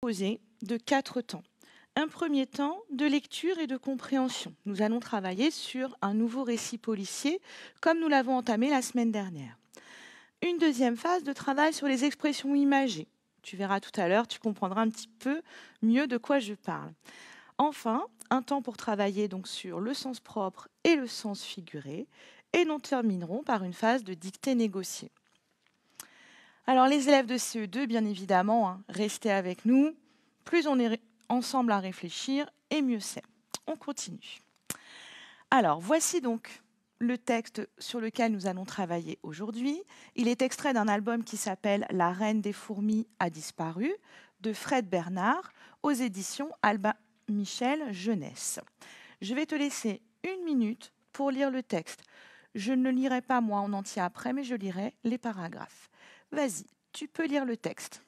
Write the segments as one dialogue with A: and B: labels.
A: composé de 4 temps. Un premier temps de lecture et de compréhension. Nous allons travailler sur un nouveau récit policier, comme nous l'avons entamé la semaine dernière. Une deuxième phase de travail sur les expressions imagées. Tu verras tout à l'heure, tu comprendras un petit peu mieux de quoi je parle. Enfin, un temps pour travailler donc sur le sens propre et le sens figuré. Et nous terminerons par une phase de dictée négociée. Alors les élèves de CE2, bien évidemment, restez avec nous. Plus on est ensemble à réfléchir, et mieux c'est. On continue. Alors, voici donc le texte sur lequel nous allons travailler aujourd'hui. Il est extrait d'un album qui s'appelle « La reine des fourmis a disparu » de Fred Bernard aux éditions Albin Michel Jeunesse. Je vais te laisser 1 minute pour lire le texte. Je ne le lirai pas moi en entier après, mais je lirai les paragraphes. Vas-y, tu peux lire le texte.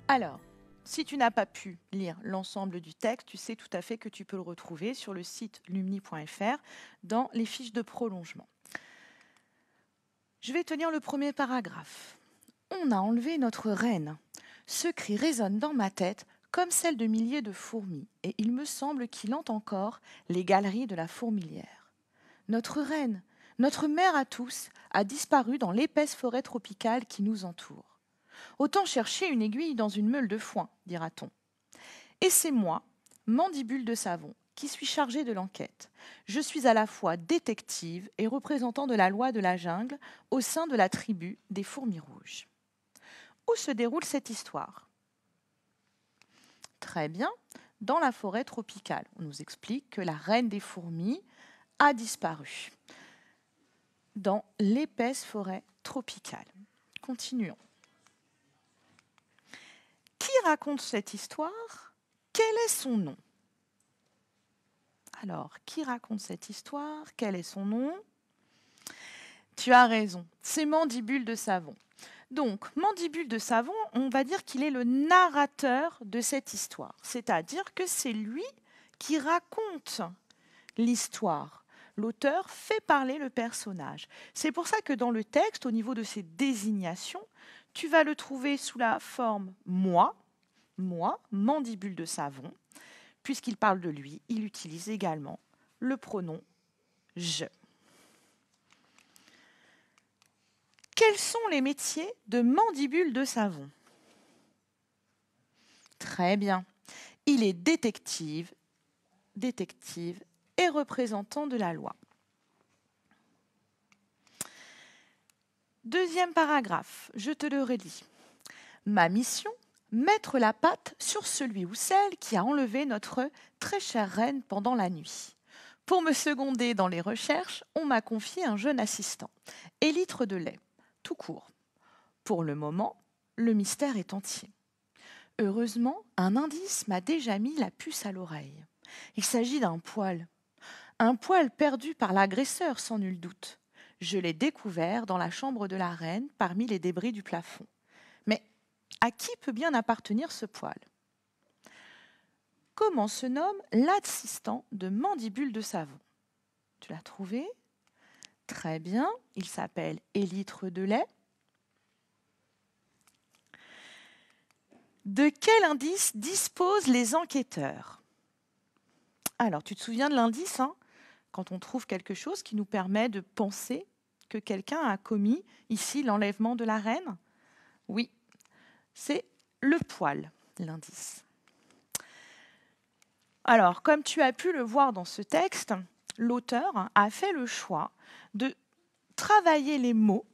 A: Alors, si tu n'as pas pu lire l'ensemble du texte, tu sais tout à fait que tu peux le retrouver sur le site lumni.fr dans les fiches de prolongement. Je vais te lire le premier paragraphe. On a enlevé notre reine. Ce cri résonne dans ma tête comme celle de milliers de fourmis, et il me semble qu'il hante encore les galeries de la fourmilière. Notre reine, notre mère à tous, a disparu dans l'épaisse forêt tropicale qui nous entoure. Autant chercher une aiguille dans une meule de foin, dira-t-on. Et c'est moi, mandibule de savon, qui suis chargée de l'enquête. Je suis à la fois détective et représentant de la loi de la jungle au sein de la tribu des fourmis rouges. Où se déroule cette histoire? Très bien, dans la forêt tropicale. On nous explique que la reine des fourmis a disparu dans l'épaisse forêt tropicale. Continuons. Qui raconte cette histoire? Quel est son nom? Alors, qui raconte cette histoire? Quel est son nom? Tu as raison, c'est Mandibule de Savon. Donc, Mandibule de Savon, on va dire qu'il est le narrateur de cette histoire. C'est-à-dire que c'est lui qui raconte l'histoire. L'auteur fait parler le personnage. C'est pour ça que dans le texte, au niveau de ses désignations, tu vas le trouver sous la forme moi, Mandibule de Savon. Puisqu'il parle de lui, il utilise également le pronom je. Quels sont les métiers de Mandibule de Savon? Très bien. Il est détective et représentant de la loi. Deuxième paragraphe, je te le relis. Ma mission, mettre la patte sur celui ou celle qui a enlevé notre très chère reine pendant la nuit. Pour me seconder dans les recherches, on m'a confié un jeune assistant, élytre de lait, tout court. Pour le moment, le mystère est entier. Heureusement, un indice m'a déjà mis la puce à l'oreille. Il s'agit d'un poil. Un poil perdu par l'agresseur, sans nul doute. Je l'ai découvert dans la chambre de la reine, parmi les débris du plafond. Mais à qui peut bien appartenir ce poil? Comment se nomme l'assistant de Mandibule de Savon? Tu l'as trouvé? Très bien, il s'appelle élytre de lait. De quel indice disposent les enquêteurs? Alors, tu te souviens de l'indice, quand on trouve quelque chose qui nous permet de penser que quelqu'un a commis ici l'enlèvement de la reine? Oui, c'est le poil. l'indice. Alors, comme tu as pu le voir dans ce texte, l'auteur a fait le choix de travailler les mots,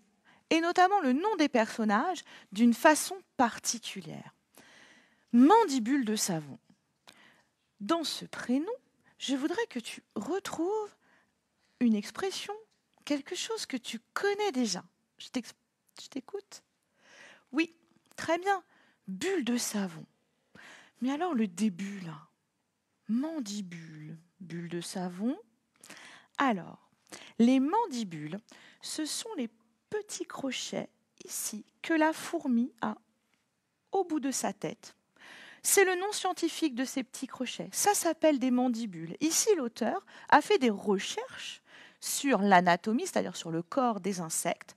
A: et notamment le nom des personnages, d'une façon particulière. Mandibule de savon. Dans ce prénom, je voudrais que tu retrouves une expression, quelque chose que tu connais déjà. Je t'écoute? Oui, très bien. Bulle de savon. Mais alors le début, là, mandibule, bulle de savon. Alors, les mandibules, ce sont les petits crochets ici que la fourmi a au bout de sa tête. C'est le nom scientifique de ces petits crochets. Ça s'appelle des mandibules. Ici, l'auteur a fait des recherches sur l'anatomie, c'est-à-dire sur le corps des insectes,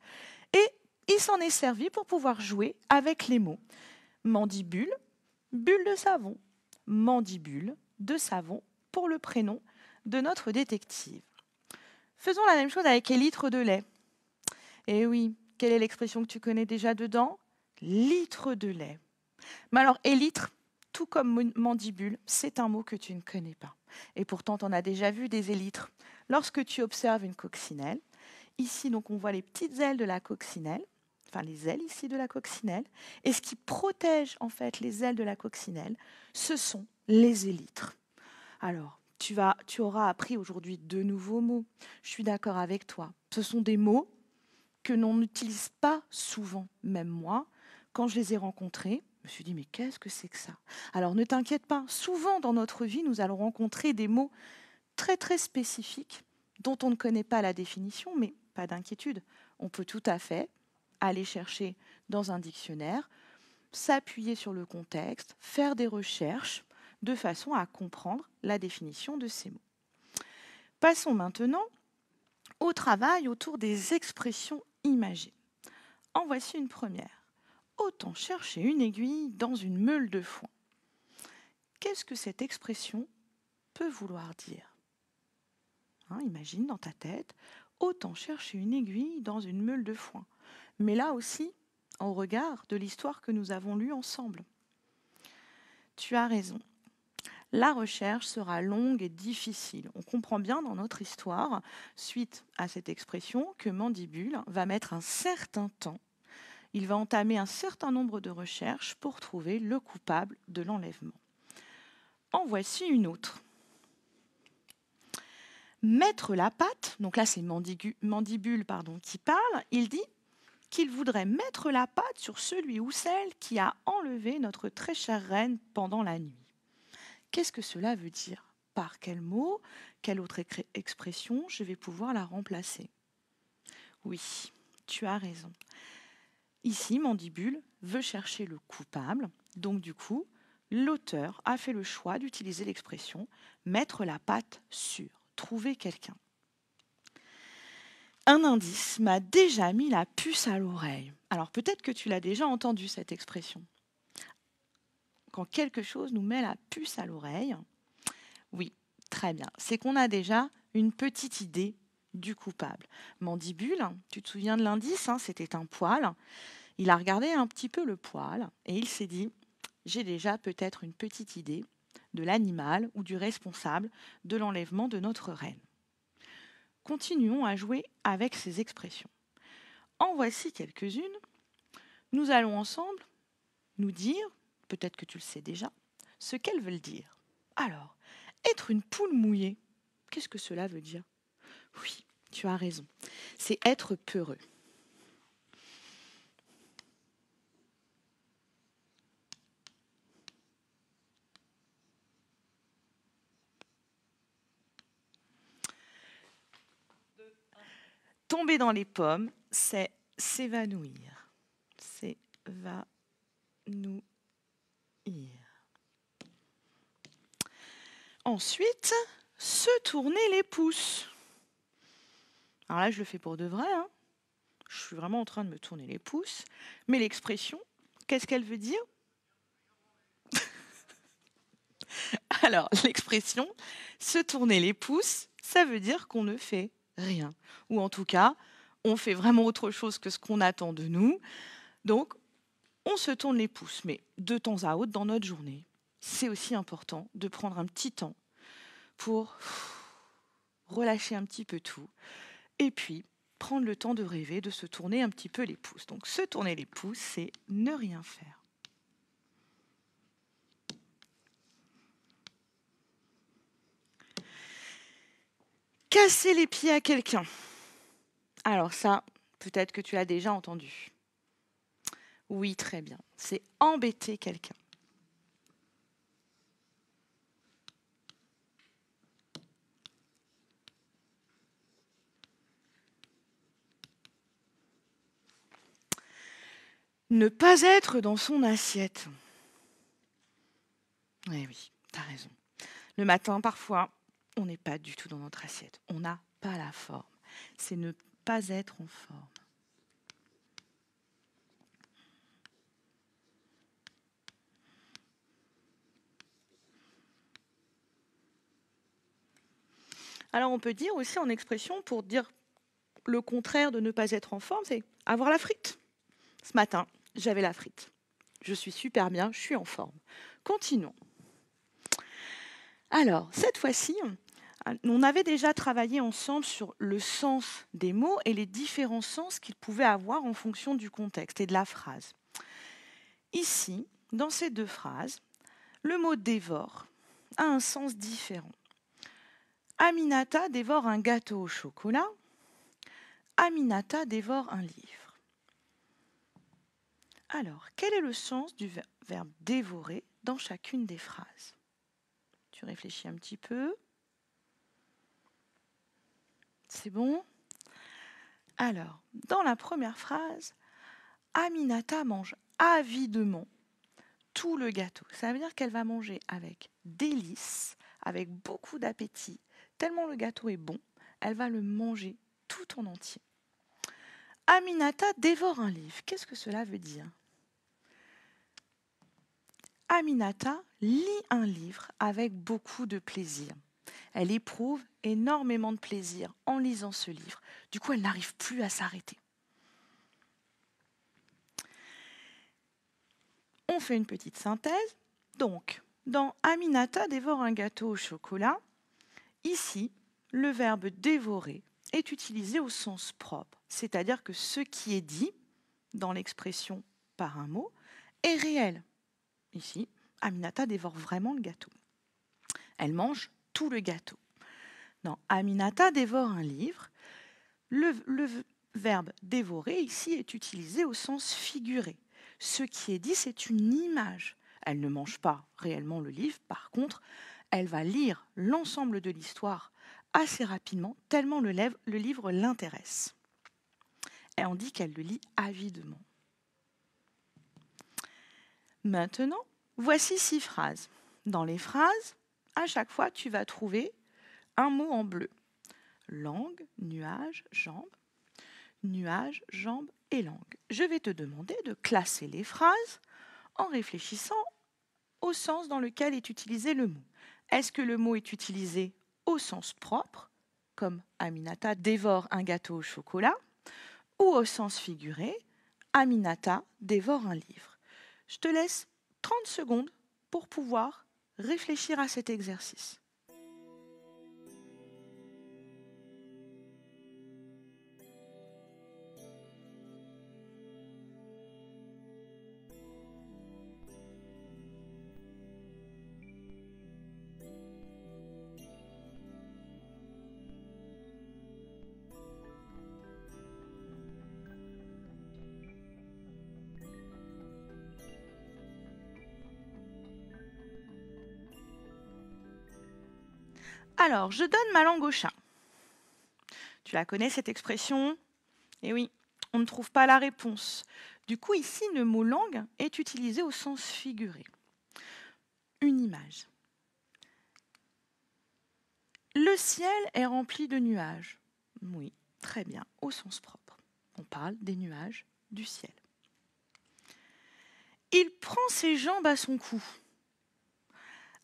A: et il s'en est servi pour pouvoir jouer avec les mots. Mandibule, bulle de savon. Mandibule de savon pour le prénom de notre détective. Faisons la même chose avec les litres de lait. Eh oui, quelle est l'expression que tu connais déjà dedans? Litre de lait. Mais alors, élytre, tout comme mandibule, c'est un mot que tu ne connais pas. Et pourtant, tu en as déjà vu des élytres. Lorsque tu observes une coccinelle, ici, donc, on voit les petites ailes de la coccinelle, enfin les ailes ici de la coccinelle, et ce qui protège en fait les ailes de la coccinelle, ce sont les élytres. Alors, tu auras appris aujourd'hui 2 nouveaux mots. Je suis d'accord avec toi. Ce sont des mots que l'on n'utilise pas souvent, même moi. Quand je les ai rencontrés, je me suis dit, mais qu'est-ce que c'est que ça? Alors ne t'inquiète pas, souvent dans notre vie, nous allons rencontrer des mots très très spécifiques dont on ne connaît pas la définition, mais pas d'inquiétude. On peut tout à fait aller chercher dans un dictionnaire, s'appuyer sur le contexte, faire des recherches de façon à comprendre la définition de ces mots. Passons maintenant au travail autour des expressions imagées. En voici une première. Autant chercher une aiguille dans une meule de foin. Qu'est-ce que cette expression peut vouloir dire? Imagine dans ta tête, autant chercher une aiguille dans une meule de foin. Mais là aussi, au regard de l'histoire que nous avons lue ensemble. Tu as raison. La recherche sera longue et difficile. On comprend bien dans notre histoire, suite à cette expression, que Mandibule va mettre un certain temps. Il va entamer un certain nombre de recherches pour trouver le coupable de l'enlèvement. En voici une autre. Mettre la patte, donc là c'est Mandibule qui parle, il dit qu'il voudrait mettre la patte sur celui ou celle qui a enlevé notre très chère reine pendant la nuit. Qu'est-ce que cela veut dire? Par quel mot, quelle autre expression je vais pouvoir la remplacer? Oui, tu as raison. Ici, Mandibule veut chercher le coupable. Donc du coup, l'auteur a fait le choix d'utiliser l'expression « mettre la patte sur », trouver quelqu'un. Un indice m'a déjà mis la puce à l'oreille. Alors peut-être que tu l'as déjà entendu cette expression. Quand quelque chose nous met la puce à l'oreille, oui, très bien, c'est qu'on a déjà une petite idée du coupable. Mandibule, tu te souviens de l'indice, c'était un poil. Il a regardé un petit peu le poil et il s'est dit, j'ai déjà peut-être une petite idée de l'animal ou du responsable de l'enlèvement de notre reine. Continuons à jouer avec ces expressions. En voici quelques-unes. Nous allons ensemble nous dire, peut-être que tu le sais déjà, ce qu'elles veulent dire. Alors, être une poule mouillée, qu'est-ce que cela veut dire? Oui, tu as raison, c'est être peureux. Tomber dans les pommes, c'est s'évanouir. S'évanouir. Ensuite, se tourner les pouces. Alors là, je le fais pour de vrai. Je suis vraiment en train de me tourner les pouces. Mais l'expression, qu'est-ce qu'elle veut dire? Alors, l'expression se tourner les pouces, ça veut dire qu'on ne fait rien. Ou en tout cas, on fait vraiment autre chose que ce qu'on attend de nous. Donc, On se tourne les pouces, mais de temps à autre dans notre journée, c'est aussi important de prendre un petit temps pour relâcher un petit peu tout et puis prendre le temps de rêver, de se tourner un petit peu les pouces. Donc se tourner les pouces, c'est ne rien faire. Casser les pieds à quelqu'un. Alors ça, peut-être que tu l'as déjà entendu. Oui, très bien. C'est embêter quelqu'un. Ne pas être dans son assiette. Eh oui, t'as raison. Le matin, parfois, on n'est pas du tout dans notre assiette. On n'a pas la forme. C'est ne pas être en forme. Alors on peut dire aussi en expression, pour dire le contraire de ne pas être en forme, c'est avoir la frite. Ce matin, j'avais la frite. Je suis super bien, je suis en forme. Continuons. Alors, cette fois-ci, on avait déjà travaillé ensemble sur le sens des mots et les différents sens qu'ils pouvaient avoir en fonction du contexte et de la phrase. Ici, dans ces deux phrases, le mot dévore a un sens différent. Aminata dévore un gâteau au chocolat. Aminata dévore un livre. Alors, quel est le sens du verbe dévorer dans chacune des phrases? Tu réfléchis un petit peu. C'est bon? Alors, dans la première phrase, Aminata mange avidement tout le gâteau. Ça veut dire qu'elle va manger avec délice, avec beaucoup d'appétit. Tellement le gâteau est bon, elle va le manger tout en entier. Aminata dévore un livre. Qu'est-ce que cela veut dire? Aminata lit un livre avec beaucoup de plaisir. Elle éprouve énormément de plaisir en lisant ce livre. Du coup, elle n'arrive plus à s'arrêter. On fait une petite synthèse. Donc, dans Aminata dévore un gâteau au chocolat, ici, le verbe dévorer est utilisé au sens propre, c'est-à-dire que ce qui est dit dans l'expression par un mot est réel. Ici, Aminata dévore vraiment le gâteau. Elle mange tout le gâteau. Dans Aminata dévore un livre, le verbe dévorer ici est utilisé au sens figuré. Ce qui est dit, c'est une image. Elle ne mange pas réellement le livre, par contre, elle va lire l'ensemble de l'histoire assez rapidement, tellement le livre l'intéresse. Et on dit qu'elle le lit avidement. Maintenant, voici 6 phrases. Dans les phrases, à chaque fois, tu vas trouver un mot en bleu. Langue, nuage, jambe. Nuage, jambe et langue. Je vais te demander de classer les phrases en réfléchissant au sens dans lequel est utilisé le mot. Est-ce que le mot est utilisé au sens propre, comme Aminata dévore un gâteau au chocolat, ou au sens figuré, Aminata dévore un livre? Je te laisse 30 secondes pour pouvoir réfléchir à cet exercice. Alors, je donne ma langue au chat. Tu la connais, cette expression? Eh oui, on ne trouve pas la réponse. Du coup, ici, le mot langue est utilisé au sens figuré. Une image. Le ciel est rempli de nuages. Oui, très bien, au sens propre. On parle des nuages du ciel. Il prend ses jambes à son cou.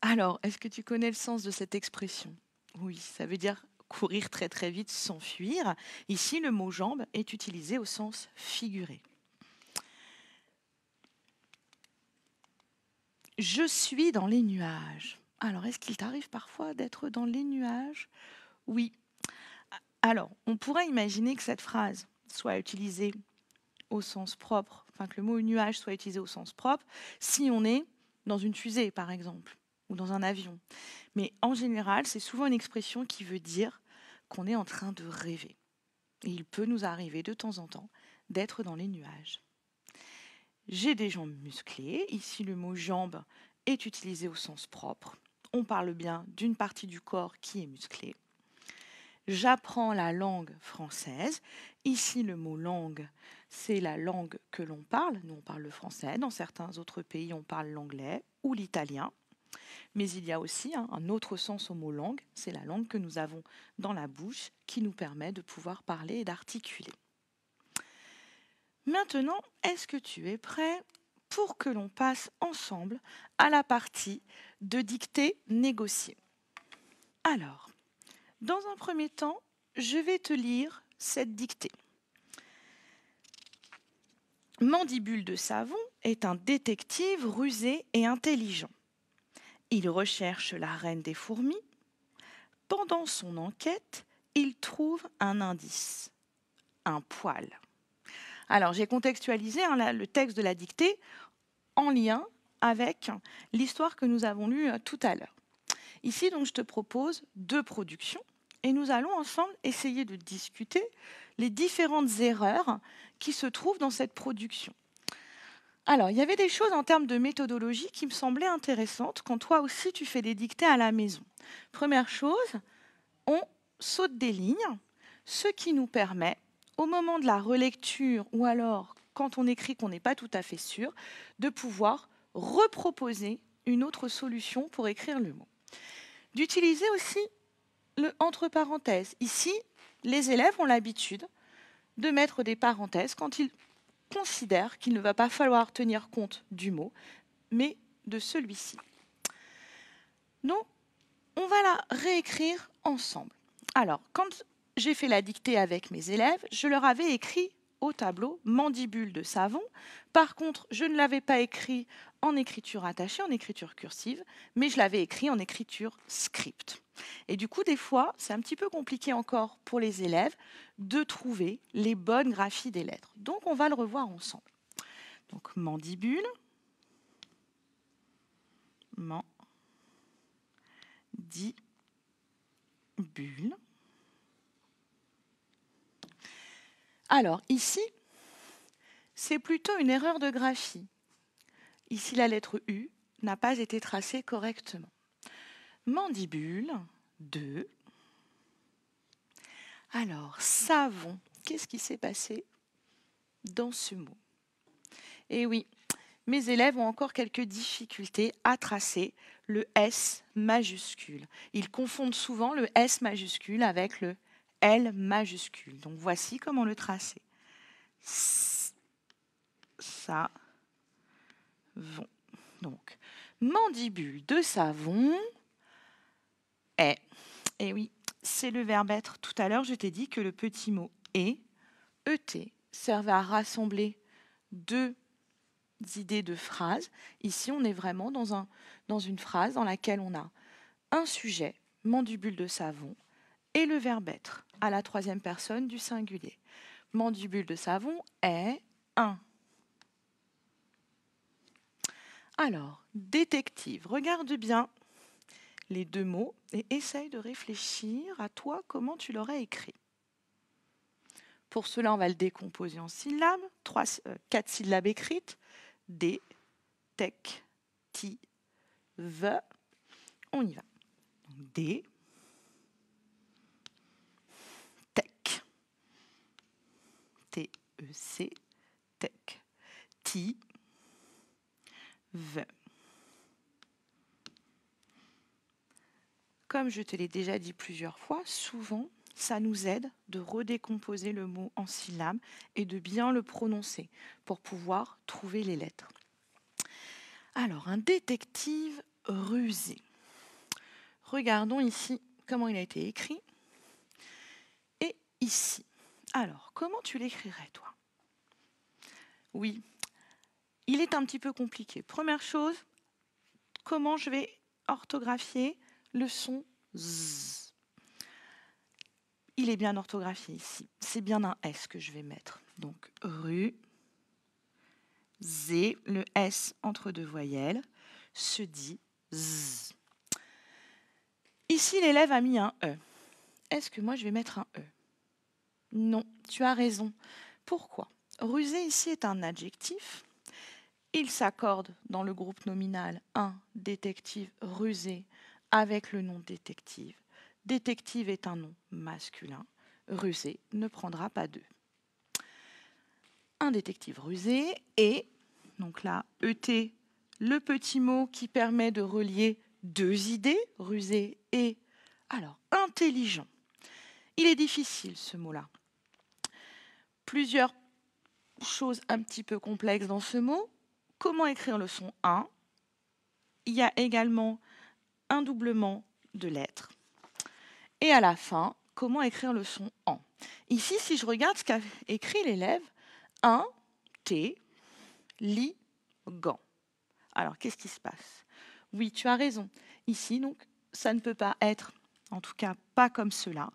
A: Alors, est-ce que tu connais le sens de cette expression? Oui, ça veut dire courir très très vite, s'enfuir. Ici, le mot jambe est utilisé au sens figuré. Je suis dans les nuages. Alors, est-ce qu'il t'arrive parfois d'être dans les nuages? Oui. Alors, on pourrait imaginer que cette phrase soit utilisée au sens propre, enfin que le mot nuage soit utilisé au sens propre, si on est dans une fusée, par exemple, ou dans un avion. Mais en général, c'est souvent une expression qui veut dire qu'on est en train de rêver. Et il peut nous arriver de temps en temps d'être dans les nuages. J'ai des jambes musclées. Ici, le mot jambe est utilisé au sens propre. On parle bien d'une partie du corps qui est musclée. J'apprends la langue française. Ici, le mot langue, c'est la langue que l'on parle. Nous, on parle le français. Dans certains autres pays, on parle l'anglais ou l'italien. Mais il y a aussi un autre sens au mot langue. C'est la langue que nous avons dans la bouche qui nous permet de pouvoir parler et d'articuler. Maintenant, est-ce que tu es prêt pour que l'on passe ensemble à la partie de dictée négociée? Alors, dans un premier temps, je vais te lire cette dictée. Mandibule de Savon est un détective rusé et intelligent. Il recherche la reine des fourmis. Pendant son enquête, il trouve un indice, un poil. Alors, j'ai contextualisé le texte de la dictée en lien avec l'histoire que nous avons lue tout à l'heure. Ici, donc, je te propose 2 productions et nous allons ensemble essayer de discuter les différentes erreurs qui se trouvent dans cette production. Alors, il y avait des choses en termes de méthodologie qui me semblaient intéressantes quand toi aussi tu fais des dictées à la maison. Première chose, on saute des lignes, ce qui nous permet, au moment de la relecture ou alors quand on écrit qu'on n'est pas tout à fait sûr, de pouvoir reproposer une autre solution pour écrire le mot. D'utiliser aussi le entre parenthèses. Ici, les élèves ont l'habitude de mettre des parenthèses quand ils considèrent qu'il ne va pas falloir tenir compte du mot, mais de celui-ci. Donc, on va la réécrire ensemble. Alors, quand j'ai fait la dictée avec mes élèves, je leur avais écrit au tableau mandibule de Savon. Par contre, je ne l'avais pas écrit en écriture attachée, en écriture cursive, mais je l'avais écrit en écriture script. Et du coup, des fois, c'est un petit peu compliqué encore pour les élèves de trouver les bonnes graphies des lettres. Donc, on va le revoir ensemble. Donc, mandibule, mandibule. Alors, ici, c'est plutôt une erreur de graphie. Ici, la lettre U n'a pas été tracée correctement. Mandibule, 2. Alors, savon, qu'est-ce qui s'est passé dans ce mot? Eh oui, mes élèves ont encore quelques difficultés à tracer le S majuscule. Ils confondent souvent le S majuscule avec le L majuscule. Donc, voici comment le tracer. Savon. Donc, mandibule de savon est. Et oui, c'est le verbe être. Tout à l'heure, je t'ai dit que le petit mot est, ET, servait à rassembler 2 idées de phrase. Ici, on est vraiment dans une phrase dans laquelle on a un sujet, mandibule de savon, et le verbe être à la 3e personne du singulier. Mandibule de savon est un. Alors, détective, regarde bien les 2 mots et essaye de réfléchir à toi comment tu l'aurais écrit. Pour cela, on va le décomposer en syllabes, 4 syllabes écrites. D, tec, ti, ve. On y va. D, tec, T-E-C, tec, ti, ve. Comme je te l'ai déjà dit plusieurs fois, souvent, ça nous aide de redécomposer le mot en syllabes et de bien le prononcer pour pouvoir trouver les lettres. Alors, un détective rusé. Regardons ici comment il a été écrit. Et ici. Alors, comment tu l'écrirais, toi? Oui, il est un petit peu compliqué. Première chose, comment je vais orthographier le son Z. Il est bien orthographié ici. C'est bien un S que je vais mettre. Donc, rue, Z, le S entre deux voyelles, se dit Z. Ici, l'élève a mis un E. Est-ce que moi, je vais mettre un E? Non, tu as raison. Pourquoi? Rusé ici est un adjectif. Il s'accorde dans le groupe nominal un détective rusé avec le nom détective. Détective est un nom masculin. Rusé ne prendra pas d'E. Un détective rusé et, donc là, ET, le petit mot qui permet de relier deux idées, rusé et, alors, intelligent. Il est difficile ce mot-là. Plusieurs choses un petit peu complexes dans ce mot. Comment écrire le son 1? Il y a également un doublement de lettres. Et à la fin, comment écrire le son en? Ici, si je regarde ce qu'a écrit l'élève, un, T, li, gant. Alors, qu'est-ce qui se passe? Oui, tu as raison. Ici, donc, ça ne peut pas être, en tout cas, pas comme cela.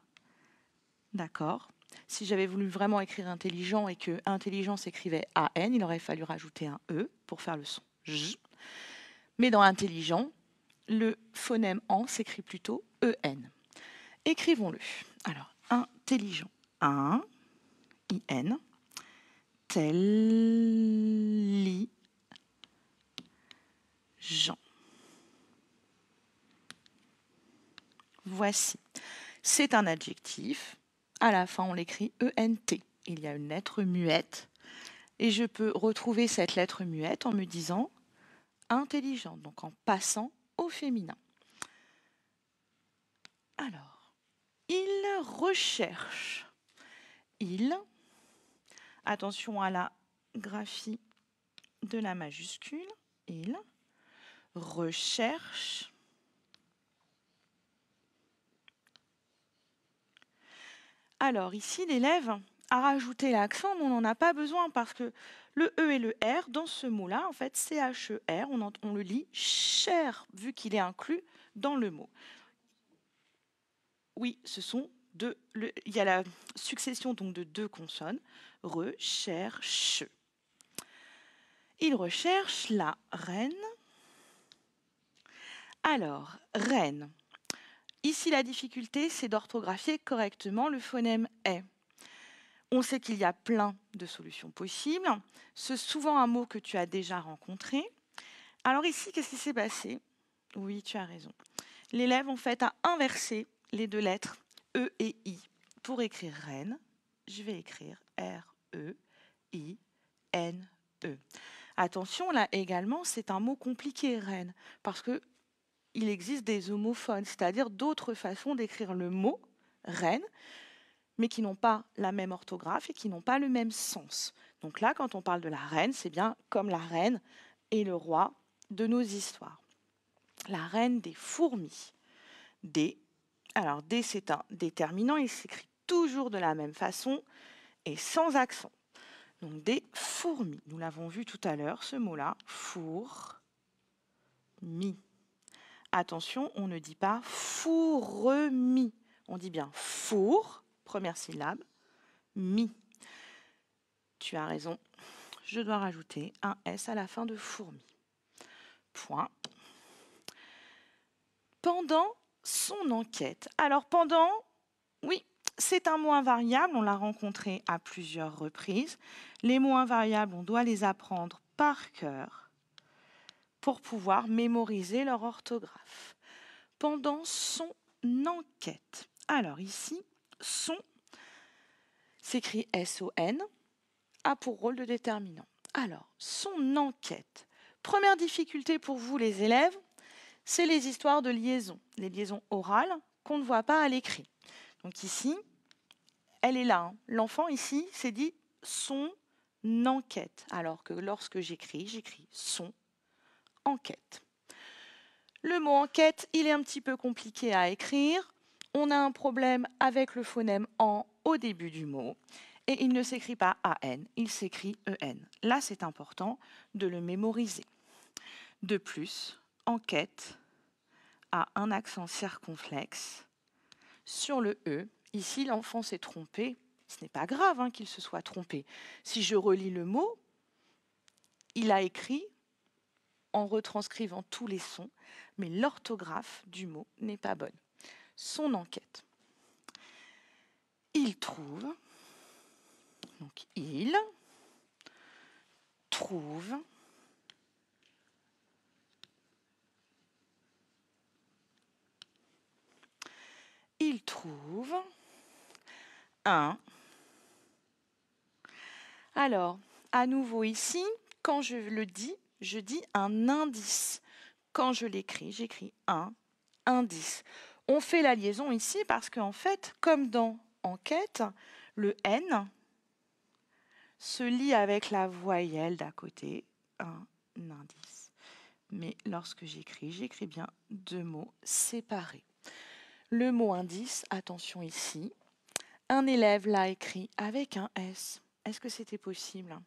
A: D'accord? Si j'avais voulu vraiment écrire intelligent et que intelligent s'écrivait AN, il aurait fallu rajouter un E pour faire le son J. Mais dans intelligent, le phonème en s'écrit plutôt EN. Écrivons-le. Alors, intelligent. Un, IN, intelligent. Voici. C'est un adjectif. À la fin, on l'écrit ENT. Il y a une lettre muette. Et je peux retrouver cette lettre muette en me disant intelligent, donc en passant au féminin. Alors, il recherche. Il, attention à la graphie de la majuscule, il recherche. Alors ici, l'élève a rajouté l'accent, mais on n'en a pas besoin parce que le E et le R, dans ce mot-là, en fait, C-H-E-R, on le lit cher, vu qu'il est inclus dans le mot. Oui, ce sont deux. Il y a la succession donc de deux consonnes. Recherche. Il recherche la reine. Alors, reine. Ici, la difficulté, c'est d'orthographier correctement le phonème « est ». On sait qu'il y a plein de solutions possibles. C'est souvent un mot que tu as déjà rencontré. Alors ici, qu'est-ce qui s'est passé? Oui, tu as raison. L'élève, en fait, a inversé les deux lettres E et I. Pour écrire reine, je vais écrire R-E-I-N-E. Attention, là également, c'est un mot compliqué, reine, parce que il existe des homophones, c'est-à-dire d'autres façons d'écrire le mot reine, mais qui n'ont pas la même orthographe et qui n'ont pas le même sens. Donc là, quand on parle de la reine, c'est bien comme la reine et le roi de nos histoires. La reine des fourmis. D. Alors, D, c'est un déterminant, il s'écrit toujours de la même façon et sans accent. Donc, des fourmis. Nous l'avons vu tout à l'heure, ce mot-là, fourmi. Attention, on ne dit pas fourmi. On dit bien four, première syllabe, mi. Tu as raison, je dois rajouter un S à la fin de fourmi. Point. Pendant son enquête. Alors pendant, oui, c'est un mot invariable, on l'a rencontré à plusieurs reprises. Les mots invariables, on doit les apprendre par cœur pour pouvoir mémoriser leur orthographe. Pendant son enquête. Alors ici, son s'écrit S-O-N, a pour rôle de déterminant. Alors, son enquête. Première difficulté pour vous les élèves, c'est les histoires de liaison, les liaisons orales qu'on ne voit pas à l'écrit. Donc ici, elle est là. Hein. L'enfant ici s'est dit son enquête, alors que lorsque j'écris son enquête. Le mot enquête, il est un petit peu compliqué à écrire. On a un problème avec le phonème en au début du mot. Et il ne s'écrit pas AN, il s'écrit EN. Là, c'est important de le mémoriser. De plus, enquête a un accent circonflexe sur le E. Ici, l'enfant s'est trompé. Ce n'est pas grave hein, qu'il se soit trompé. Si je relis le mot, il a écrit en retranscrivant tous les sons, mais l'orthographe du mot n'est pas bonne. Son enquête. Il trouve, donc il trouve un. Alors, à nouveau ici, quand je le dis, je dis un indice. Quand je l'écris, j'écris un indice. On fait la liaison ici parce qu'en fait, comme dans enquête, le N se lie avec la voyelle d'à côté, un indice. Mais lorsque j'écris bien deux mots séparés. Le mot indice, attention ici, un élève l'a écrit avec un S. Est-ce que c'était possible?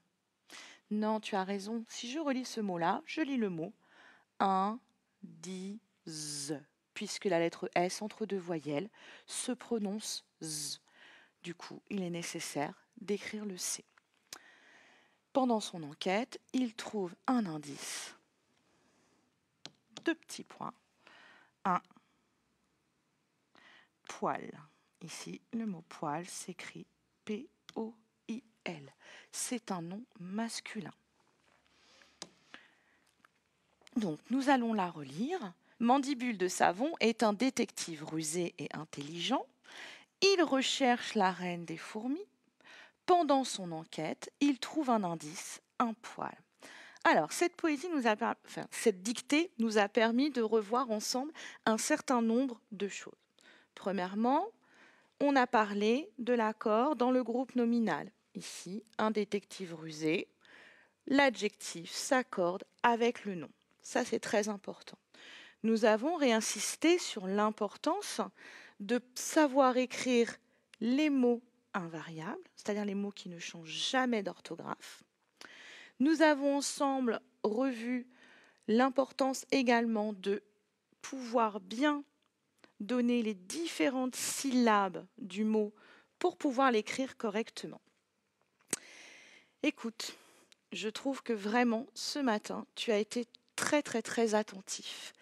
A: Non, tu as raison. Si je relis ce mot-là, je lis le mot indice, puisque la lettre S entre deux voyelles se prononce Z. Du coup, il est nécessaire d'écrire le C. Pendant son enquête, il trouve un indice. Deux petits points. Un poil. Ici, le mot poil s'écrit P-O-I-L. C'est un nom masculin. Donc, nous allons la relire. Mandibule de Savon est un détective rusé et intelligent. Il recherche la reine des fourmis. Pendant son enquête, il trouve un indice, un poil. Alors, cette dictée nous a permis de revoir ensemble un certain nombre de choses. Premièrement, on a parlé de l'accord dans le groupe nominal. Ici, un détective rusé, l'adjectif s'accorde avec le nom. Ça, c'est très important. Nous avons réinsisté sur l'importance de savoir écrire les mots invariables, c'est-à-dire les mots qui ne changent jamais d'orthographe. Nous avons ensemble revu l'importance également de pouvoir bien donner les différentes syllabes du mot pour pouvoir l'écrire correctement. Écoute, je trouve que vraiment, ce matin, tu as été très attentif.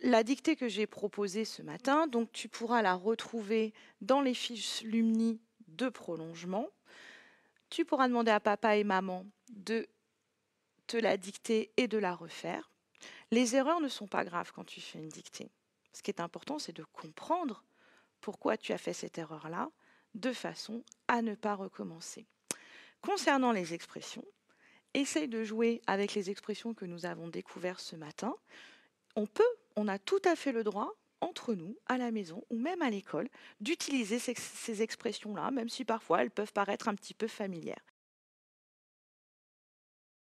A: La dictée que j'ai proposée ce matin, donc tu pourras la retrouver dans les fiches Lumni de prolongement. Tu pourras demander à papa et maman de te la dicter et de la refaire. Les erreurs ne sont pas graves quand tu fais une dictée. Ce qui est important, c'est de comprendre pourquoi tu as fait cette erreur-là, de façon à ne pas recommencer. Concernant les expressions, essaye de jouer avec les expressions que nous avons découvertes ce matin. On a tout à fait le droit, entre nous, à la maison ou même à l'école, d'utiliser ces expressions-là, même si parfois elles peuvent paraître un petit peu familières.